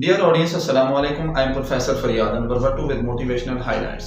Dear audience, Assalamu alaikum. I am Professor Faryad and number 2 with motivational highlights.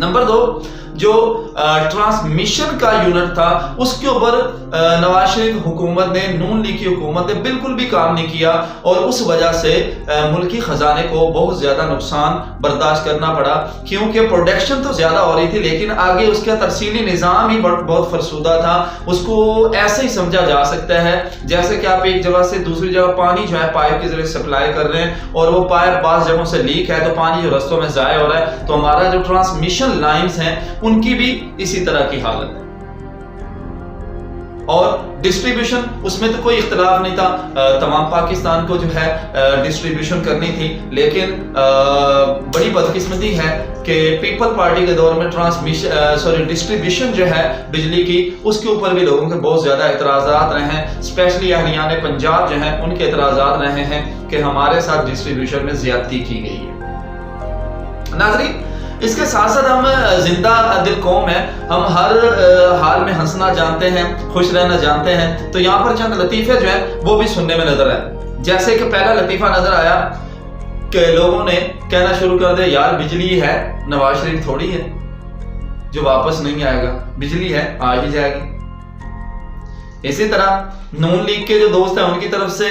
Number 2 جو transmission کا unit تھا اس کے اوپر نواز شریف حکومت نے, نون لیگ کی حکومت نے بالکل بھی کام نہیں کیا, اور اس وجہ سے ملکی خزانے کو بہت زیادہ نقصان برداشت کرنا پڑا, کیونکہ پروڈکشن تو زیادہ ہو رہی تھی لیکن آگے اس کا ترسیلی نظام ہی بہت فرسودہ تھا. اس کو ایسے ہی سمجھا جا سکتا ہے جیسے کہ آپ ایک جگہ سے دوسری جگہ پانی جو ہے پائپ کے ذریعے سپلائی کر رہے ہیں, اور وہ پائپ بعض جگہوں سے لیک ہے تو پانی جو رستوں میں ضائع ہو رہا ہے, تو ہمارا جو ٹرانسمیشن لائنز ہیں ان کی بھی اسی طرح کی حالت ہے. اور ڈسٹریبیوشن اس میں تو کوئی اختلاف نہیں تھا, تمام پاکستان کو جو ہے ڈسٹریبیوشن کرنی تھی, لیکن بڑی بدقسمتی ہے کہ پیپل پارٹی کے دور میں ڈسٹریبیوشن جو ہے بجلی کی اس کے اوپر بھی لوگوں کے بہت زیادہ اعتراضات رہے ہیں, اسپیشلی اہلیان پنجاب جو ہیں ان کے اعتراضات رہے ہیں کہ ہمارے ساتھ ڈسٹریبیوشن میں زیادتی کی گئی ہے. ناظرین, اس کے ساتھ ساتھ ہم زندہ دل قوم ہیں, ہم ہر حال میں ہنسنا جانتے ہیں, خوش رہنا جانتے ہیں, تو یہاں پر چند لطیفے جو ہیں وہ بھی سننے میں نظر آئے. جیسے کہ پہلا لطیفہ نظر آیا کہ لوگوں نے کہنا شروع کر دیا یار بجلی ہے, نواز شریف تھوڑی ہے جو واپس نہیں آئے گا, بجلی ہے آ ہی جائے گی. اسی طرح نون لیگ کے جو دوست ہیں ان کی طرف سے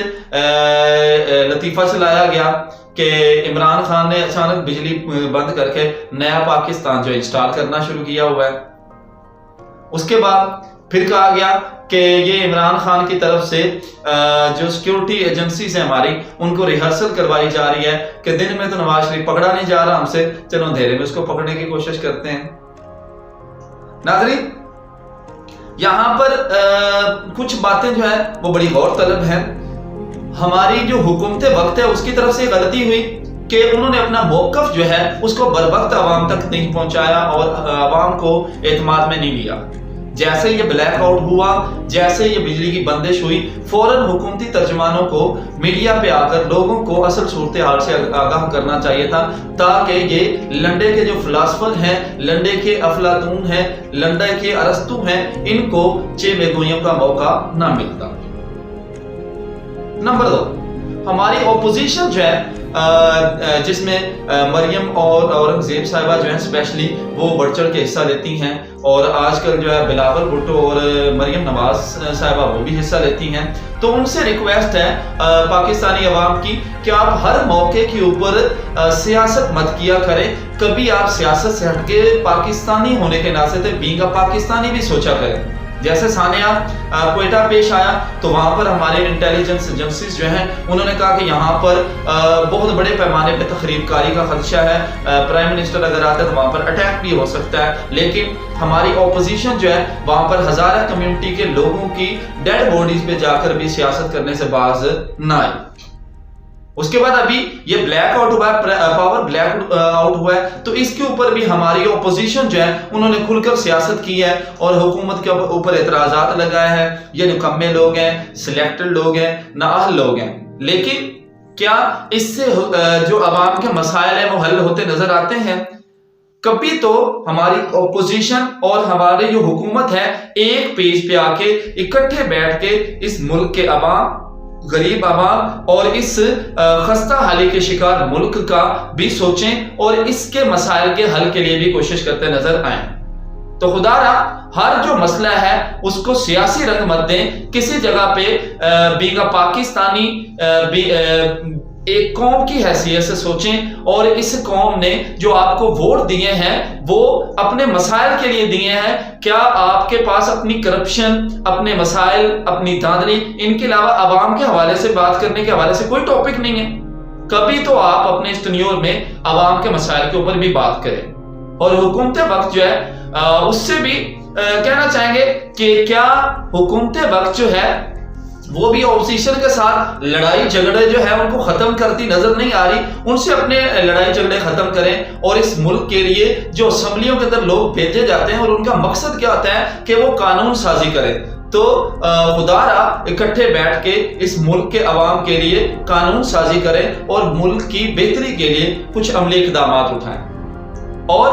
لطیفہ چلایا گیا کہ عمران خان نے اچانک بجلی بند کر کے نیا پاکستان جو انسٹال کرنا شروع کیا ہوا ہے. اس کے بعد پھر کہا گیا کہ یہ عمران خان کی طرف سے جو سیکیورٹی ایجنسیز ہیں ہماری ان کو ریہرسل کروائی جا رہی ہے کہ دن میں تو نواز شریف پکڑا نہیں جا رہا ہم سے, چلو اندھیرے میں اس کو پکڑنے کی کوشش کرتے ہیں. ناظرین, یہاں پر کچھ باتیں جو ہیں وہ بڑی غور طلب ہیں. ہماری جو حکومت وقت ہے اس کی طرف سے غلطی ہوئی کہ انہوں نے اپنا موقف جو ہے اس کو بروقت عوام تک نہیں پہنچایا اور عوام کو اعتماد میں نہیں لیا. جیسے یہ بلیک آؤٹ ہوا, جیسے یہ بجلی کی بندش ہوئی, فوراً حکومتی ترجمانوں کو میڈیا پہ آ کر لوگوں کو اصل صورتحال سے آگاہ کرنا چاہیے تھا, تاکہ یہ لنڈے کے جو فلاسفر ہیں, لنڈے کے افلاطون ہیں, لنڈے کے ارسطو ہیں, ان کو چہ گوئیوں کا موقع نہ ملتا. نمبر 2, ہماری اپوزیشن جو ہے جس میں مریم اور اورنگزیب صاحبہ جو ہیں اسپیشلی وہ بڑھ چڑھ کے حصہ لیتی ہیں, اور آج کل جو ہے بلاول بھٹو اور مریم نواز صاحبہ وہ بھی حصہ لیتی ہیں. تو ان سے ریکویسٹ ہے پاکستانی عوام کی کہ آپ ہر موقع کے اوپر سیاست مت کیا کریں, کبھی آپ سیاست سے ہٹ کے پاکستانی ہونے کے ناطے سے بینگ کا پاکستانی بھی سوچا کریں. جیسے سانیہ کوئٹہ پیش آیا تو وہاں پر ہمارے انٹیلیجنس ایجنسیز جو ہیں انہوں نے کہا کہ یہاں پر بہت بڑے پیمانے پہ تخریب کاری کا خدشہ ہے, پرائم منسٹر اگر آتا ہے تو وہاں پر اٹیک بھی ہو سکتا ہے, لیکن ہماری اپوزیشن جو ہے وہاں پر ہزارہ کمیونٹی کے لوگوں کی ڈیڈ باڈیز پہ جا کر بھی سیاست کرنے سے باز نہ آئی. اس کے بعد ابھی یہ بلیک آؤٹ ہوا ہے, پاور بلیک آؤٹ ہوا ہے, تو اس کے اوپر بھی ہماری اپوزیشن جو ہے انہوں نے کھل کر سیاست کی ہے اور حکومت کے اوپر اعتراضات لگائے ہیں. یہ نکمے لوگ ہیں, سلیکٹڈ لوگ ہیں, نااہل لوگ ہیں, لیکن کیا اس سے جو عوام کے مسائل ہیں وہ حل ہوتے نظر آتے ہیں؟ کبھی تو ہماری اپوزیشن اور ہماری جو حکومت ہے ایک پیج پہ آ کے اکٹھے بیٹھ کے اس ملک کے عوام, غریب عوام اور اس خستہ حالی کے شکار ملک کا بھی سوچیں اور اس کے مسائل کے حل کے لیے بھی کوشش کرتے نظر آئیں. تو خدا را ہر جو مسئلہ ہے اس کو سیاسی رنگ مت دیں, کسی جگہ پہ بینگ پاکستانی ایک قوم کی حیثیت سے سوچیں, اور اس قوم نے جو آپ کو ووٹ دیے ہیں وہ اپنے مسائل کے لیے دیے ہیں. کیا آپ کے پاس اپنی کرپشن, اپنے مسائل, اپنی دھاندلی, ان کے علاوہ عوام کے حوالے سے بات کرنے کے حوالے سے کوئی ٹاپک نہیں ہے؟ کبھی تو آپ اپنے اس ٹینیور میں عوام کے مسائل کے اوپر بھی بات کریں. اور حکومت وقت جو ہے اس سے بھی کہنا چاہیں گے کہ کیا حکومت وقت جو ہے وہ بھی اپوزیشن کے ساتھ لڑائی جھگڑے جو ہے ان کو ختم کرتی نظر نہیں آ رہی. ان سے اپنے لڑائی جھگڑے ختم کریں اور اس ملک کے لیے جو اسمبلیوں کے اندر لوگ بھیجے جاتے ہیں اور ان کا مقصد کیا ہوتا ہے کہ وہ قانون سازی کریں, تو خدا را اکٹھے بیٹھ کے اس ملک کے عوام کے لیے قانون سازی کریں اور ملک کی بہتری کے لیے کچھ عملی اقدامات اٹھائیں. اور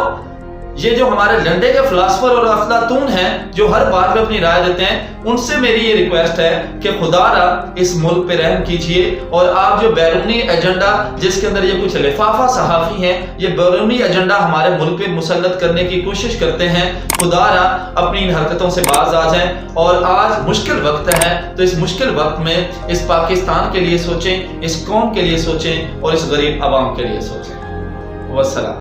یہ جو ہمارے لنڈے کے فلاسفر اور افلاطون ہیں جو ہر بات پہ اپنی رائے دیتے ہیں، ان سے میری یہ ریکویسٹ ہے کہ خدا را اس ملک پہ رحم کیجئے، اور آپ جو بیرونی ایجنڈا جس کے اندر یہ کچھ لفافہ صحافی ہیں یہ بیرونی ایجنڈا ہمارے ملک پہ مسلط کرنے کی کوشش کرتے ہیں، خدا را اپنی ان حرکتوں سے باز آ جائیں۔ اور آج مشکل وقت ہے تو اس مشکل وقت میں اس پاکستان کے لیے سوچیں، اس قوم کے لیے سوچیں اور اس غریب عوام کے لیے سوچیں۔ والسلام۔